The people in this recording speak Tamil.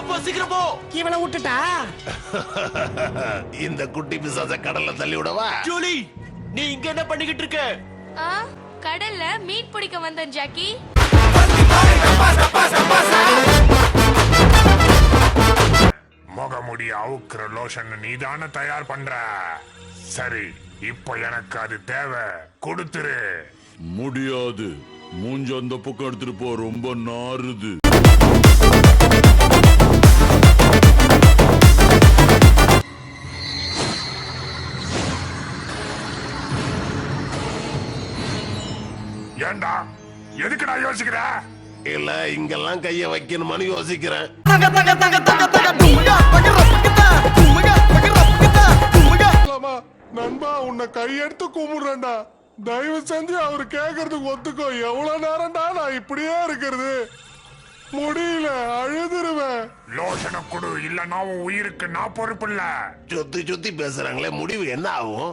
போ சீக்கிரம் போ. இவனை விட்டுட்டா இந்த குட்டி பிசாச கடல்ல தள்ளி விடவா? ஜூலி, நீ இங்க என்ன பண்ணிக்கிட்டு இருக்க? கடல்ல மீன் பிடிக்க வந்தேன் ஜாக்கி. முகமுடி அவுக்குற லோஷன் நீதான தயார் பண்ற. சரி, இப்போ எனக்கு அது தேவை, கொடுத்துரு. முடியாது, மூஞ்ச அந்த பக்கம் எடுத்துட்டு போ, ரொம்ப நாறுது. ஏண்டா, எதுக்குடா யோசிக்கிற? இல்ல இங்கெல்லாம் கைய வைக்கணுமான்னு யோசிக்கிறேன். நண்பா, உன்னை கையெடுத்து கும்பிடுறேன்டா. தயவு செஞ்சு அவரு கேக்குறதுக்கு ஒத்துக்கோ. எவ்வளவு நேரம்டா நான் இப்படியே இருக்கிறது? முடியல, அழுதுருவேன். லோஷனை கொடு, இல்லன்னா உன் உயிருக்கு நான் பொறுப்பு இல்ல. சுத்தி சுத்தி பேசுறாங்களே, முடிவு என்ன ஆகும்?